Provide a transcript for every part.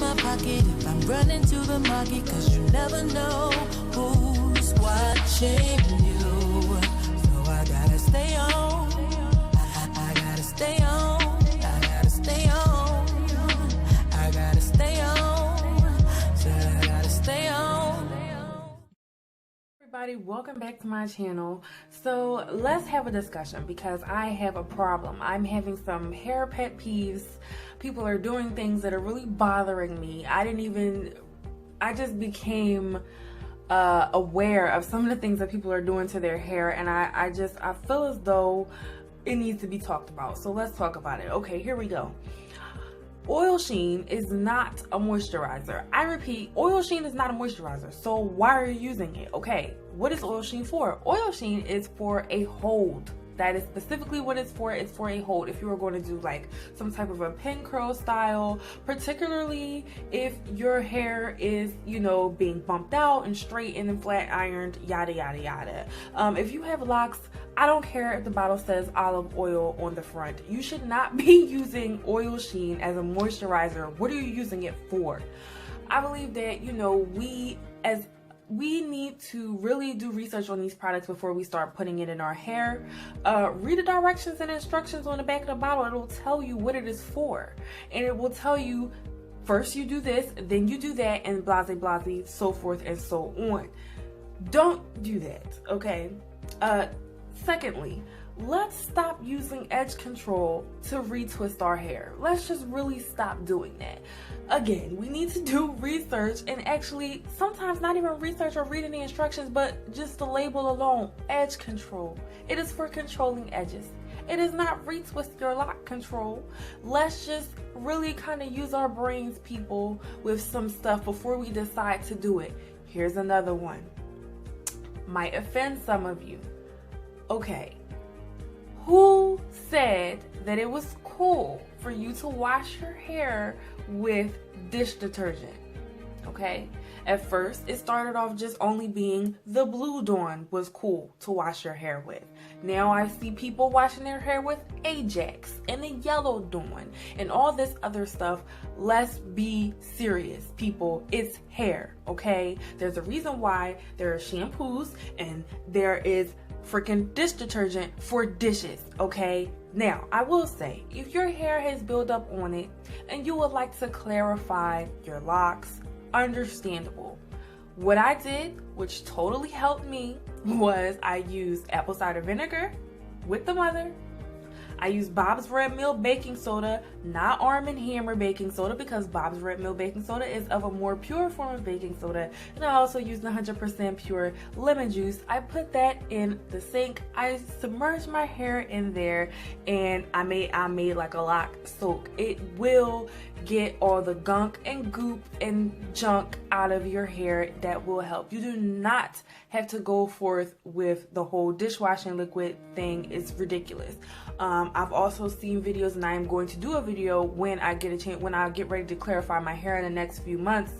my pocket if I'm running to the market, cause you never know who's watching you. So I gotta stay on. I gotta stay on. I gotta stay on. I gotta stay on. Said I gotta stay on. Everybody, welcome back to my channel. So let's have a discussion because I have a problem. I'm having some hair pet peeves. People are doing things that are really bothering me. I just became aware of some of the things that people are doing to their hair, and I feel as though it needs to be talked about. So let's talk about it. Okay, here we go. Oil sheen is not a moisturizer. I repeat, oil sheen is not a moisturizer. So why are you using it? Okay, what is oil sheen for? Oil sheen is for a hold. That is specifically what it's for. It's for a hold. If you are going to do like some type of a pin curl style, particularly if your hair is, you know, being bumped out and straightened and flat ironed, yada, yada, yada. If you have locks, I don't care if the bottle says olive oil on the front. You should not be using oil sheen as a moisturizer. What are you using it for? I believe that, you know, we need to really do research on these products before we start putting it in our hair. Read the directions and instructions on the back of the bottle. It'll tell you what it is for. And it will tell you, first you do this, then you do that, and blase blase, so forth and so on. Don't do that, okay? Secondly, let's stop using edge control to retwist our hair. Let's just really stop doing that. Again, we need to do research, and actually sometimes not even research or reading the instructions, but just the label alone, edge control. It is for controlling edges. It is not retwist your lock control. Let's just really kind of use our brains, people, with some stuff before we decide to do it. Here's another one. Might offend some of you. Okay. Who said that it was cool for you to wash your hair with dish detergent? Okay, at first it started off just only being the Blue Dawn was cool to wash your hair with. Now I see people washing their hair with Ajax and the Yellow Dawn and all this other stuff. Let's be serious, people. It's hair, okay? There's a reason why there are shampoos and there is freaking dish detergent for dishes, okay? Now, I will say, if your hair has built up on it and you would like to clarify your locks, understandable. What I did, which totally helped me, was I used apple cider vinegar with the mother. I used Bob's Red Mill baking soda, not Arm & Hammer baking soda, because Bob's Red Mill baking soda is of a more pure form of baking soda. And I also used 100% pure lemon juice. I put that in the sink. I submerged my hair in there, and I made like a lock soak. It will get all the gunk and goop and junk out of your hair. That will help. You do not have to go forth with the whole dishwashing liquid thing. It's ridiculous. I've also seen videos, and I am going to do a video when I get a chance, when I get ready to clarify my hair in the next few months.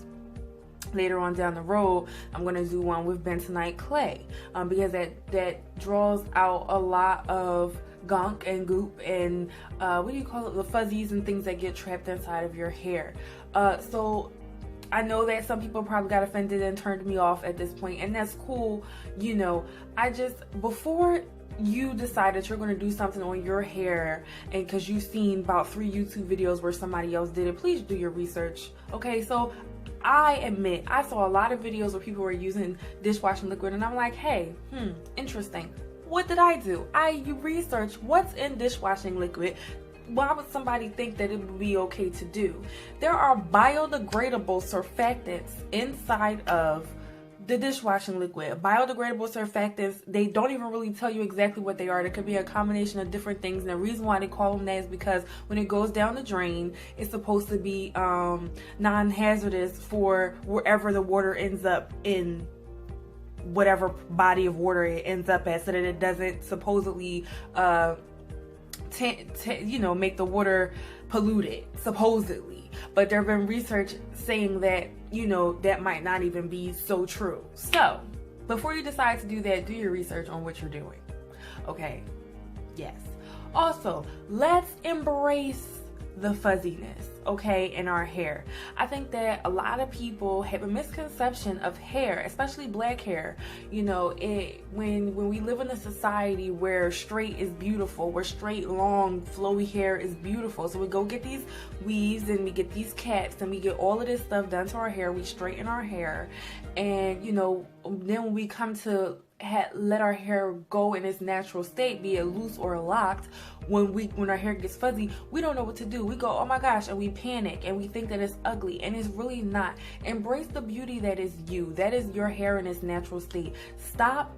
Later on down the road, I'm going to do one with bentonite clay, because that draws out a lot of gunk and goop and what do you call it, the fuzzies and things that get trapped inside of your hair. So I know that some people probably got offended and turned me off at this point, and that's cool. You know, before you decide that you're going to do something on your hair, and because you've seen about 3 YouTube videos where somebody else did it, please do your research. Okay, so I admit I saw a lot of videos where people were using dishwashing liquid, and I'm like, hey, interesting. What did I do? I researched what's in dishwashing liquid. Why would somebody think that it would be okay to do? There are biodegradable surfactants inside of the dishwashing liquid. Biodegradable surfactants, they don't even really tell you exactly what they are. There could be a combination of different things, and the reason why they call them that is because when it goes down the drain, it's supposed to be non-hazardous for wherever the water ends up in, whatever body of water it ends up at, so that it doesn't supposedly make the water polluted, supposedly. But there have been research saying that, that might not even be so true. So before you decide to do that, do your research on what you're doing. Okay, yes. Also, let's embrace the fuzziness, okay, in our hair. I think that a lot of people have a misconception of hair, especially black hair. You know, when we live in a society where straight is beautiful, where straight, long, flowy hair is beautiful, so we go get these weaves and we get these caps and we get all of this stuff done to our hair. We straighten our hair, and you know, then when we come to let our hair go in its natural state, be it loose or locked, when our hair gets fuzzy, we don't know what to do. We go, oh my gosh, and we panic and we think that it's ugly, and it's really not. Embrace the beauty that is you. That is your hair in its natural state. Stop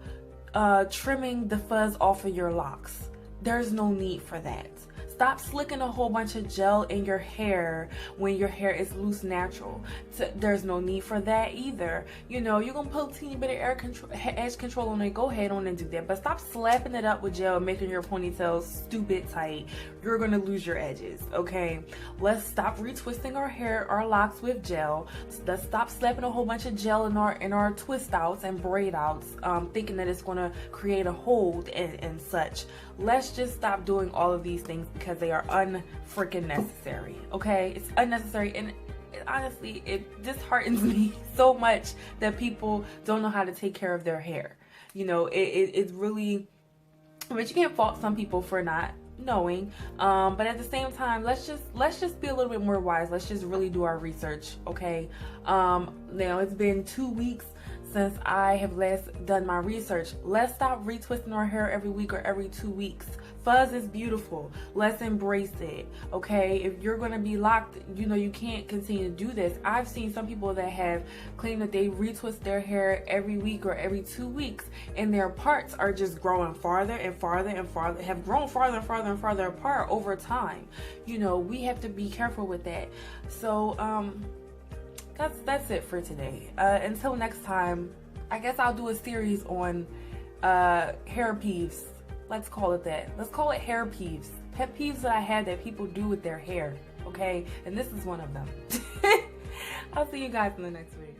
trimming the fuzz off of your locks. There's no need for that. Stop slicking a whole bunch of gel in your hair when your hair is loose natural. There's no need for that either. You know, you're gonna put a teeny bit of edge control on it, go ahead on and do that. But stop slapping it up with gel and making your ponytail stupid tight. You're gonna lose your edges, okay? Let's stop retwisting our hair, our locks with gel. Let's stop slapping a whole bunch of gel in our twist outs and braid outs, thinking that it's gonna create a hold and such. Let's just stop doing all of these things because they are unfreaking necessary, okay? It's unnecessary, and honestly, it disheartens me so much that people don't know how to take care of their hair. You know, it's really, but you can't fault some people for not knowing, but at the same time, let's just be a little bit more wise. Let's just really do our research, okay? Now it's been 2 weeks since I have last done my research. Let's stop retwisting our hair every week or every 2 weeks. Fuzz is beautiful. Let's embrace it, okay? If you're gonna be locked, you know, you can't continue to do this. I've seen some people that have claimed that they retwist their hair every week or every 2 weeks, and their parts are just growing farther and farther and farther, have grown farther and farther and farther apart over time. You know, we have to be careful with that. So, that's it for today. Until next time, I guess I'll do a series on hair peeves. Let's call it that. Let's call it hair peeves. Pet peeves that I had that people do with their hair, okay? And this is one of them. I'll see you guys in the next video.